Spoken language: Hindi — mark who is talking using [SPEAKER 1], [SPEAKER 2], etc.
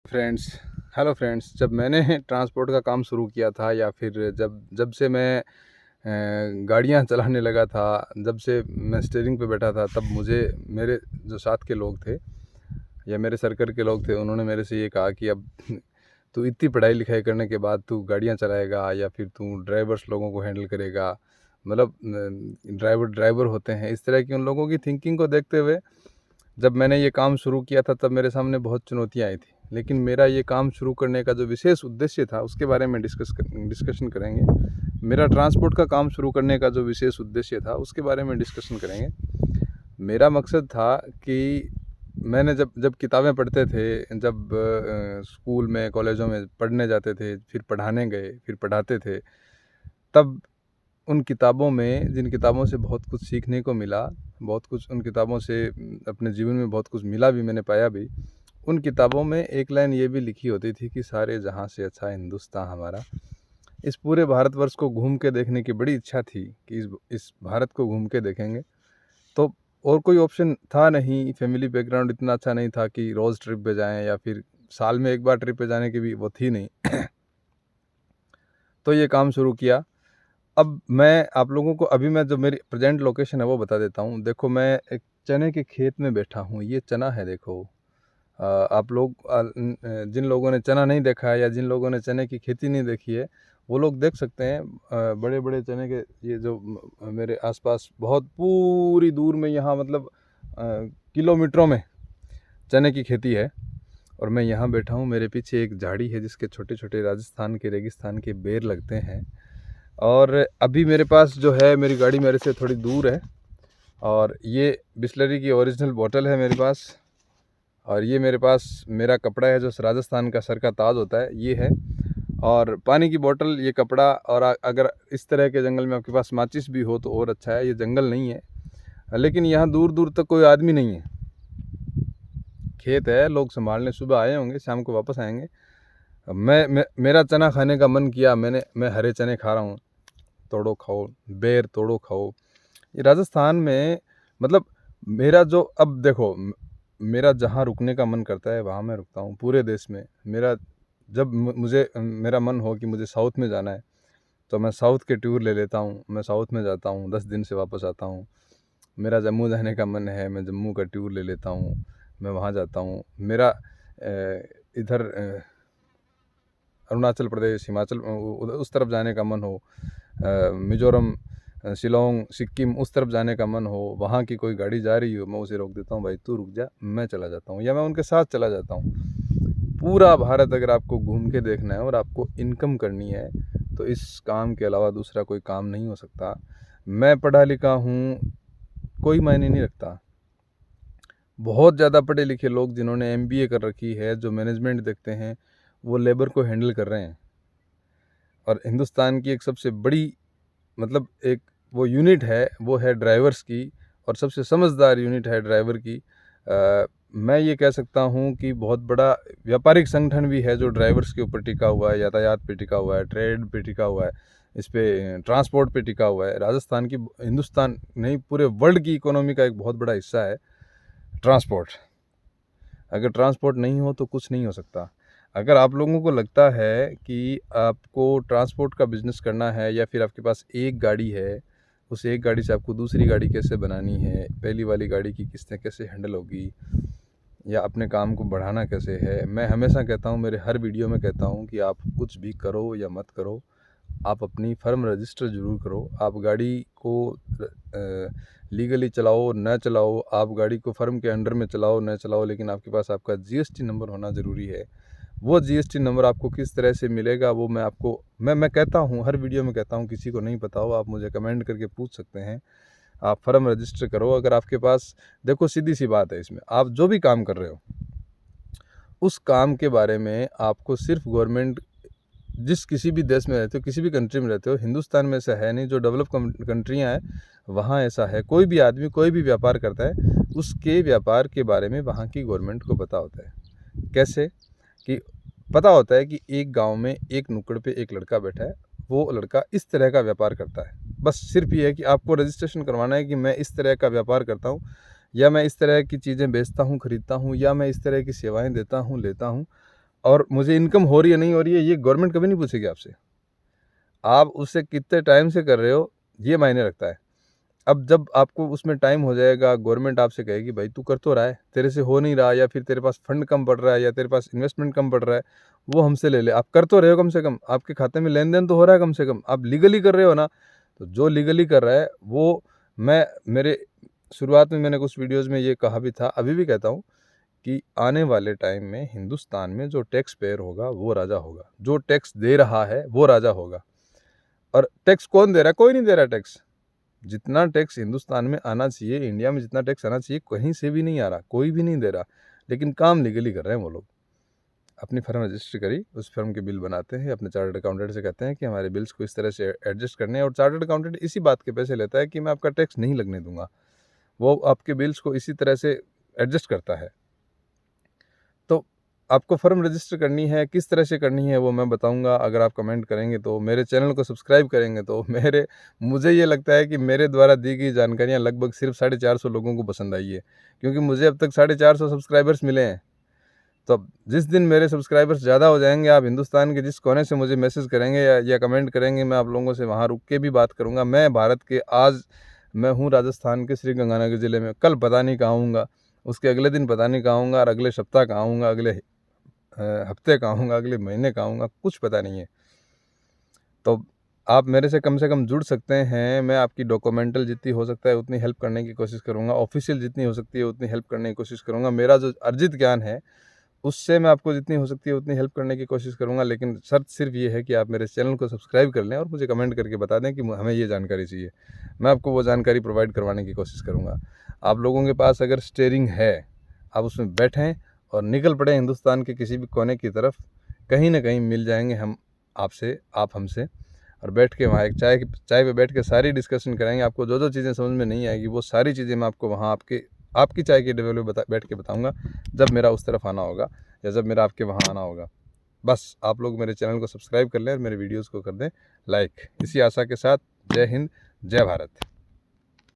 [SPEAKER 1] फ्रेंड्स हेलो फ्रेंड्स, जब मैंने ट्रांसपोर्ट का काम शुरू किया था या फिर जब जब से मैं गाड़ियां चलाने लगा था, जब से मैं स्टीयरिंग पे बैठा था, तब मुझे मेरे जो साथ के लोग थे या मेरे सर्कल के लोग थे, उन्होंने मेरे से ये कहा कि अब तू इतनी पढ़ाई लिखाई करने के बाद तू गाड़ियां चलाएगा या फिर तू ड्राइवर्स लोगों को हैंडल करेगा। मतलब ड्राइवर ड्राइवर होते हैं, इस तरह की उन लोगों की थिंकिंग को देखते हुए जब मैंने ये काम शुरू किया था, तब मेरे सामने बहुत चुनौतियाँ आई थी। लेकिन मेरा ये काम शुरू करने का जो विशेष उद्देश्य था, उसके बारे में डिस्कशन करेंगे। मेरा ट्रांसपोर्ट का काम शुरू करने का जो विशेष उद्देश्य था, उसके बारे में डिस्कशन करेंगे। मेरा मकसद था कि मैंने जब जब किताबें पढ़ते थे, जब स्कूल में कॉलेजों में पढ़ने जाते थे, फिर पढ़ाने गए, फिर पढ़ाते थे, तब उन किताबों में, जिन किताबों से बहुत कुछ सीखने को मिला, बहुत कुछ उन किताबों से अपने जीवन में बहुत कुछ मिला भी, मैंने पाया भी। उन किताबों में एक लाइन ये भी लिखी होती थी कि सारे जहाँ से अच्छा हिंदुस्तान हमारा। इस पूरे भारतवर्ष को घूम के देखने की बड़ी इच्छा थी कि इस भारत को घूम के देखेंगे। तो और कोई ऑप्शन था नहीं, फैमिली बैकग्राउंड इतना अच्छा नहीं था कि रोज़ ट्रिप पे जाएं या फिर साल में एक बार ट्रिप पे जाने की भी वो थी नहीं। तो ये काम शुरू किया। अब मैं आप लोगों को, अभी मैं जो मेरी प्रेजेंट लोकेशन है वो बता देता हूँ। देखो, मैं एक चने के खेत में बैठा हूँ। ये चना है, देखो। आप लोग जिन लोगों ने चना नहीं देखा है या जिन लोगों ने चने की खेती नहीं देखी है, वो लोग देख सकते हैं। बड़े बड़े चने के ये जो मेरे आसपास बहुत पूरी दूर में, यहाँ मतलब किलोमीटरों में चने की खेती है। और मैं यहाँ बैठा हूँ, मेरे पीछे एक झाड़ी है जिसके छोटे छोटे राजस्थान के रेगिस्तान के बेर लगते हैं। और अभी मेरे पास जो है, मेरी गाड़ी मेरे से थोड़ी दूर है, और ये बिस्लरी की ओरिजिनल बोतल है मेरे पास। और ये मेरे पास मेरा कपड़ा है जो राजस्थान का सर का ताज होता है, ये है। और पानी की बोतल, ये कपड़ा। और अगर इस तरह के जंगल में आपके पास माचिस भी हो तो और अच्छा है। ये जंगल नहीं है, लेकिन यहाँ दूर दूर तक कोई आदमी नहीं है। खेत है, लोग संभालने सुबह आए होंगे, शाम को वापस आएंगे। मेरा चना खाने का मन किया, मैं हरे चने खा रहा हूँ। तोड़ो खाओ, बेर तोड़ो खाओ। ये राजस्थान में, मतलब मेरा जो, अब देखो, मेरा जहाँ रुकने का मन करता है वहाँ मैं रुकता हूँ पूरे देश में। मेरा जब मुझे मेरा मन हो कि मुझे साउथ में जाना है, तो मैं साउथ के टूर ले लेता हूँ। मैं साउथ में जाता हूँ, 10 दिन से वापस आता हूँ। मेरा जम्मू जाने का मन है, मैं जम्मू का टूर ले लेता हूँ, मैं वहाँ जाता हूँ। मेरा इधर अरुणाचल प्रदेश, हिमाचल, उस तरफ जाने का मन हो, मिज़ोरम, शिलोंग, सिक्किम, उस तरफ जाने का मन हो, वहाँ की कोई गाड़ी जा रही हो, मैं उसे रोक देता हूँ, भाई तू रुक जा, मैं चला जाता हूँ, या मैं उनके साथ चला जाता हूँ। पूरा भारत अगर आपको घूम के देखना है और आपको इनकम करनी है, तो इस काम के अलावा दूसरा कोई काम नहीं हो सकता। मैं पढ़ा लिखा हूँ, कोई मायने नहीं रखता। बहुत ज़्यादा पढ़े लिखे लोग जिन्होंने MBA कर रखी है, जो मैनेजमेंट देखते हैं, वो लेबर को हैंडल कर रहे हैं। और हिंदुस्तान की एक सबसे बड़ी, मतलब एक वो यूनिट है, वो है ड्राइवर्स की, और सबसे समझदार यूनिट है ड्राइवर की। मैं ये कह सकता हूँ कि बहुत बड़ा व्यापारिक संगठन भी है जो ड्राइवर्स के ऊपर टिका हुआ है, यातायात पे टिका हुआ है, ट्रेड पे टिका हुआ है, इस पे ट्रांसपोर्ट पे टिका हुआ है। राजस्थान की, हिंदुस्तान नहीं, पूरे वर्ल्ड की इकोनॉमी का एक बहुत बड़ा हिस्सा है ट्रांसपोर्ट। अगर ट्रांसपोर्ट नहीं हो तो कुछ नहीं हो सकता। अगर आप लोगों को लगता है कि आपको ट्रांसपोर्ट का बिज़नेस करना है, या फिर आपके पास एक गाड़ी है, उस एक गाड़ी से आपको दूसरी गाड़ी कैसे बनानी है, पहली वाली गाड़ी की किस्तें कैसे हैंडल होगी, या अपने काम को बढ़ाना कैसे है, मैं हमेशा कहता हूँ, मेरे हर वीडियो में कहता हूँ कि आप कुछ भी करो या मत करो, आप अपनी फर्म रजिस्टर ज़रूर करो। आप गाड़ी को लीगली चलाओ न चलाओ, आप गाड़ी को फर्म के अंडर में चलाओ न चलाओ, लेकिन आपके पास आपका GST नंबर होना ज़रूरी है। वो GST नंबर आपको किस तरह से मिलेगा, वो मैं आपको मैं कहता हूँ, हर वीडियो में कहता हूँ। किसी को नहीं पता हो, आप मुझे कमेंट करके पूछ सकते हैं। आप फर्म रजिस्टर करो। अगर आपके पास, देखो सीधी सी बात है, इसमें आप जो भी काम कर रहे हो, उस काम के बारे में आपको सिर्फ गवर्नमेंट, जिस किसी भी देश में रहते हो, किसी भी कंट्री में रहते हो, हिंदुस्तान में ऐसा है नहीं, जो डेवलप कंट्रियाँ हैं वहाँ ऐसा है। कोई भी आदमी कोई भी व्यापार करता है, उसके व्यापार के बारे में वहाँ की गवर्नमेंट को पता होता है। कैसे कि पता होता है कि एक गांव में एक नुक्कड़ पे एक लड़का बैठा है, वो लड़का इस तरह का व्यापार करता है। बस सिर्फ ये है कि आपको रजिस्ट्रेशन करवाना है कि मैं इस तरह का व्यापार करता हूँ, या मैं इस तरह की चीज़ें बेचता हूँ, खरीदता हूँ, या मैं इस तरह की सेवाएं देता हूँ, लेता हूँ। और मुझे इनकम हो रही है नहीं हो रही है ये गवर्नमेंट कभी नहीं पूछेगी आपसे। आप उससे कितने टाइम से कर रहे हो ये मायने रखता है। अब जब आपको उसमें टाइम हो जाएगा, गवर्नमेंट आपसे कहेगी भाई तू कर तो रहा है, तेरे से हो नहीं रहा, या फिर तेरे पास फंड कम पड़ रहा है, या तेरे पास इन्वेस्टमेंट कम पड़ रहा है, वो हमसे ले ले। आप कर तो रहे हो, कम से कम आपके खाते में लेन देन तो हो रहा है, कम से कम आप लीगली कर रहे हो ना। तो जो लीगली कर रहा है वो, मैं मेरे शुरुआत में मैंने कुछ वीडियोज़ में ये कहा भी था, अभी भी कहता हूँ कि आने वाले टाइम में हिंदुस्तान में जो टैक्स पेयर होगा वो राजा होगा, जो टैक्स दे रहा है वो राजा होगा। और टैक्स कौन दे रहा है? कोई नहीं दे रहा टैक्स। जितना टैक्स हिंदुस्तान में आना चाहिए, इंडिया में जितना टैक्स आना चाहिए, कहीं से भी नहीं आ रहा, कोई भी नहीं दे रहा। लेकिन काम लीगली कर रहे हैं वो लोग। अपनी फर्म रजिस्टर करी, उस फर्म के बिल बनाते हैं, अपने चार्टर्ड अकाउंटेंट से कहते हैं कि हमारे बिल्स को इस तरह से एडजस्ट करने हैं, और चार्टर्ड अकाउंटेंट इसी बात के पैसे लेता है कि मैं आपका टैक्स नहीं लगने दूंगा। वो आपके बिल्स को इसी तरह से एडजस्ट करता है। तो आपको फर्म रजिस्टर करनी है, किस तरह से करनी है वो मैं बताऊंगा। अगर आप कमेंट करेंगे तो, मेरे चैनल को सब्सक्राइब करेंगे तो, मुझे ये लगता है कि मेरे द्वारा दी गई जानकारियाँ लगभग सिर्फ 450 लोगों को पसंद आई है, क्योंकि मुझे अब तक 450 सब्सक्राइबर्स मिले हैं। तो अब जिस दिन मेरे सब्सक्राइबर्स ज़्यादा हो जाएंगे, आप हिंदुस्तान के जिस कोने से मुझे मैसेज करेंगे या कमेंट करेंगे, मैं आप लोगों से वहाँ रुक के भी बात करूँगा। मैं भारत के, आज मैं हूँ राजस्थान के श्री गंगानगर ज़िले में, कल पता नहीं कहाँ हूँगा, उसके अगले दिन पता नहीं कहाँ हूँगा, और अगले सप्ताह कहाँ हूँगा, अगले हफ्ते कहाँ हूँगा, अगले महीने कहाँ हूँगा, कुछ पता नहीं है। तो आप मेरे से कम जुड़ सकते हैं। मैं आपकी डॉक्यूमेंटल जितनी हो सकता है उतनी हेल्प करने की कोशिश करूँगा, ऑफिशियल जितनी हो सकती है उतनी हेल्प करने की कोशिश करूँगा। मेरा जो अर्जित ज्ञान है उससे मैं आपको जितनी हो सकती है उतनी हेल्प करने की कोशिश करूँगा। लेकिन शर्त सिर्फ ये है कि आप मेरे चैनल को सब्सक्राइब कर लें और मुझे कमेंट करके बता दें कि हमें ये जानकारी चाहिए। मैं आपको वो जानकारी प्रोवाइड करवाने की कोशिश करूँगा। आप लोगों के पास अगर स्टीयरिंग है, आप उसमें बैठें और निकल पड़े हिंदुस्तान के किसी भी कोने की तरफ। कहीं ना कहीं मिल जाएंगे हम आपसे, आप हमसे, और बैठ के वहाँ एक चाय पे बैठ के सारी डिस्कशन कराएंगे। आपको जो जो चीज़ें समझ में नहीं आएगी वो सारी चीज़ें मैं आपको वहाँ आपकी चाय के टेबल पे बैठ के बताऊंगा, जब मेरा उस तरफ आना होगा या जब मेरा आपके वहाँ आना होगा। बस आप लोग मेरे चैनल को सब्सक्राइब कर लें और मेरे वीडियोज़ को कर दें लाइक। इसी आशा के साथ, जय हिंद, जय भारत।